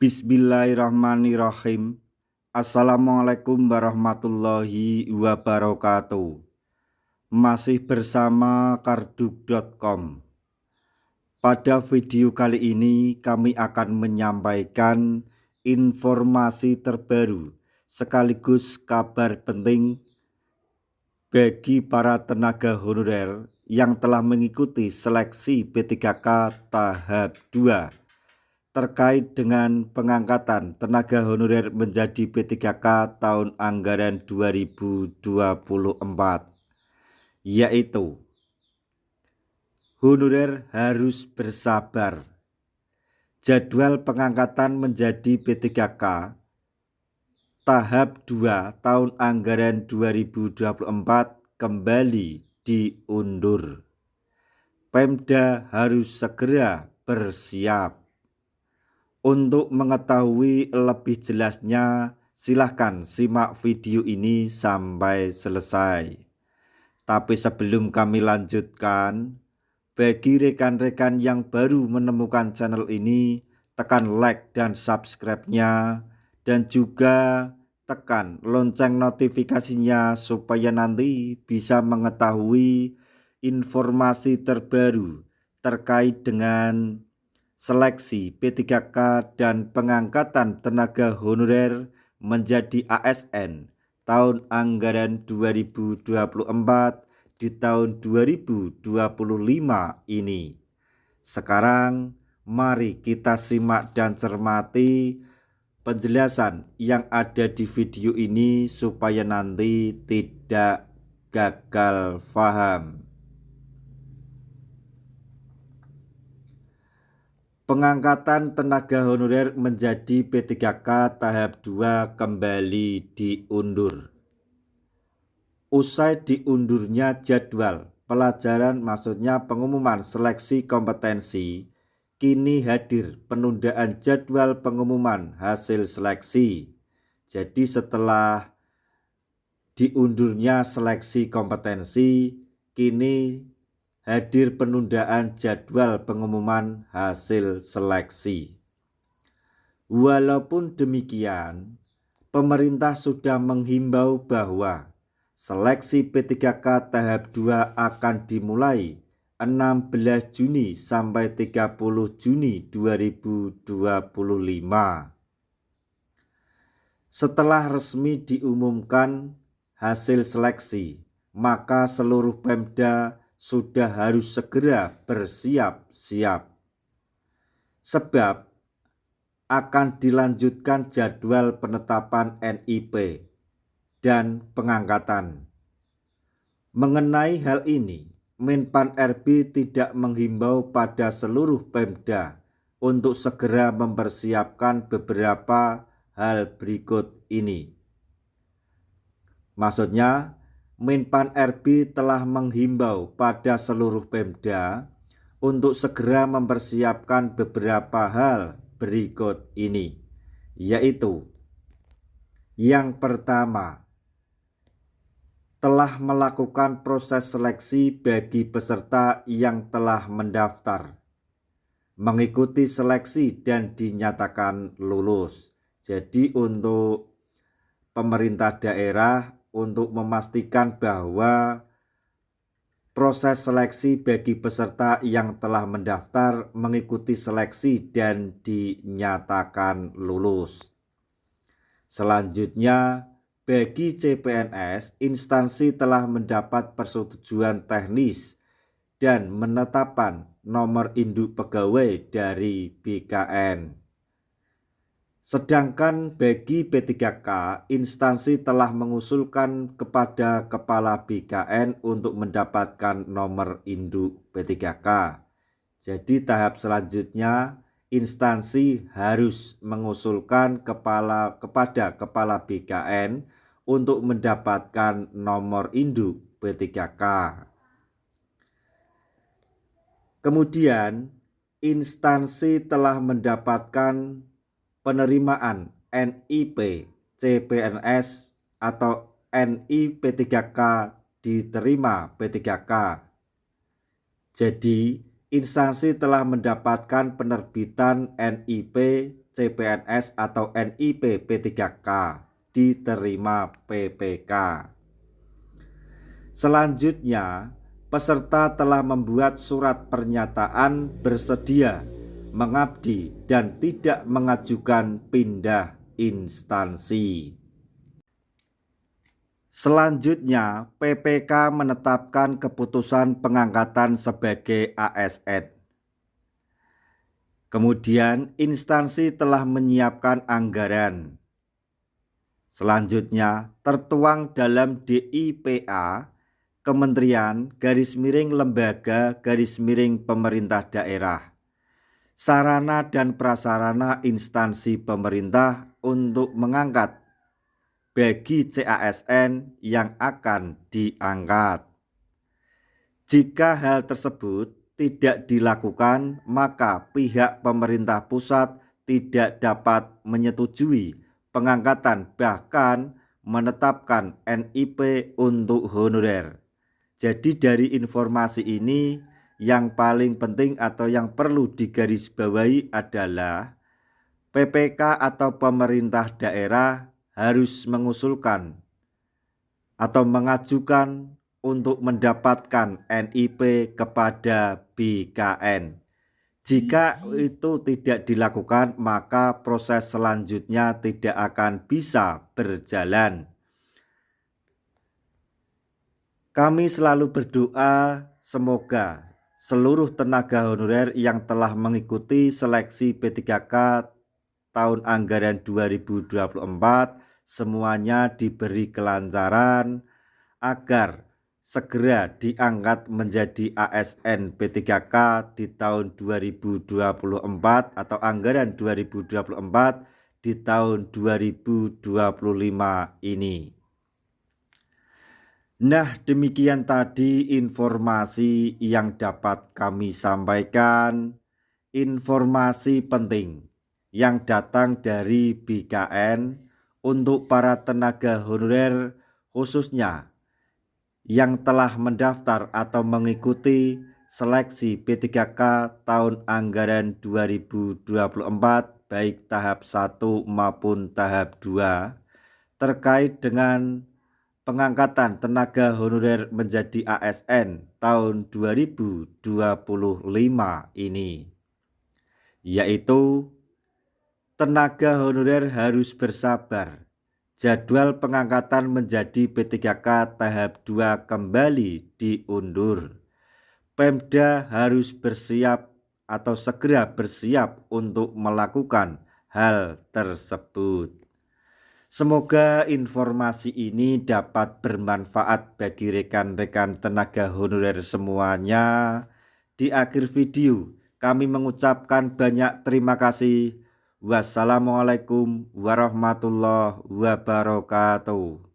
Bismillahirrahmanirrahim. Assalamualaikum warahmatullahi wabarakatuh. Masih bersama kardug.com. Pada video kali ini kami akan menyampaikan informasi terbaru sekaligus kabar penting bagi para tenaga honorer yang telah mengikuti seleksi P3K tahap 2 terkait dengan pengangkatan tenaga honorer menjadi P3K tahun anggaran 2024, yaitu honorer harus bersabar. Jadwal pengangkatan menjadi P3K tahap 2 tahun anggaran 2024 kembali diundur. Pemda harus segera bersiap. Untuk mengetahui lebih jelasnya, silahkan simak video ini sampai selesai. Tapi sebelum kami lanjutkan, bagi rekan-rekan yang baru menemukan channel ini, tekan like dan subscribe-nya, dan juga tekan lonceng notifikasinya supaya nanti bisa mengetahui informasi terbaru terkait dengan seleksi P3K dan pengangkatan tenaga honorer menjadi ASN tahun anggaran 2024 di tahun 2025 ini. Sekarang mari kita simak dan cermati penjelasan yang ada di video ini supaya nanti tidak gagal paham. Pengangkatan tenaga honorer menjadi P3K tahap 2 kembali diundur. Usai diundurnya jadwal pelajaran, maksudnya pengumuman seleksi kompetensi, kini hadir penundaan jadwal pengumuman hasil seleksi. Jadi setelah diundurnya seleksi kompetensi, kini hadir penundaan jadwal pengumuman hasil seleksi. Walaupun demikian, pemerintah sudah menghimbau bahwa seleksi P3K tahap 2 akan dimulai 16 Juni sampai 30 Juni 2025. Setelah resmi diumumkan hasil seleksi, maka seluruh Pemda sudah harus segera bersiap-siap. Sebab akan dilanjutkan jadwal penetapan NIP dan pengangkatan. Mengenai hal ini, Menpan RB tidak menghimbau pada seluruh Pemda untuk segera mempersiapkan beberapa hal berikut ini. Maksudnya, Menpan RB telah menghimbau pada seluruh Pemda untuk segera mempersiapkan beberapa hal berikut ini, yaitu yang pertama, telah melakukan proses seleksi bagi peserta yang telah mendaftar, mengikuti seleksi dan dinyatakan lulus. Jadi untuk pemerintah daerah untuk memastikan bahwa proses seleksi bagi peserta yang telah mendaftar, mengikuti seleksi dan dinyatakan lulus. Selanjutnya, bagi CPNS, instansi telah mendapat persetujuan teknis dan menetapkan nomor induk pegawai dari BKN. Sedangkan bagi P3K, instansi telah mengusulkan kepada Kepala BKN untuk mendapatkan nomor induk P3K. Jadi tahap selanjutnya, instansi harus mengusulkan kepada Kepala BKN untuk mendapatkan nomor induk P3K. Kemudian, instansi telah mendapatkan penerimaan NIP CPNS atau NI P3K diterima P3K. Jadi, instansi telah mendapatkan penerbitan NIP CPNS atau NIP P3K diterima PPK. Selanjutnya, peserta telah membuat surat pernyataan bersedia mengabdi dan tidak mengajukan pindah instansi. Selanjutnya, PPK menetapkan keputusan pengangkatan sebagai ASN. Kemudian, instansi telah menyiapkan anggaran. Selanjutnya, tertuang dalam DIPA Kementerian _Lembaga _Pemerintah Daerah sarana dan prasarana instansi pemerintah untuk mengangkat bagi CASN yang akan diangkat. Jika hal tersebut tidak dilakukan, maka pihak pemerintah pusat tidak dapat menyetujui pengangkatan bahkan menetapkan NIP untuk honorer. Jadi dari informasi ini yang paling penting atau yang perlu digarisbawahi adalah PPK atau pemerintah daerah harus mengusulkan atau mengajukan untuk mendapatkan NIP kepada BKN. Jika itu tidak dilakukan, maka proses selanjutnya tidak akan bisa berjalan. Kami selalu berdoa semoga seluruh tenaga honorer yang telah mengikuti seleksi P3K tahun anggaran 2024 semuanya diberi kelancaran agar segera diangkat menjadi ASN P3K di tahun 2024 atau anggaran 2024 di tahun 2025 ini. Nah, demikian tadi informasi yang dapat kami sampaikan, informasi penting yang datang dari BKN untuk para tenaga honorer khususnya yang telah mendaftar atau mengikuti seleksi P3K tahun anggaran 2024 baik tahap 1 maupun tahap 2 terkait dengan pengangkatan tenaga honorer menjadi ASN tahun 2025 ini, yaitu tenaga honorer harus bersabar. Jadwal pengangkatan menjadi P3K tahap 2 kembali diundur. Pemda harus bersiap atau segera bersiap untuk melakukan hal tersebut. Semoga informasi ini dapat bermanfaat bagi rekan-rekan tenaga honorer semuanya. Di akhir video, kami mengucapkan banyak terima kasih. Wassalamualaikum warahmatullahi wabarakatuh.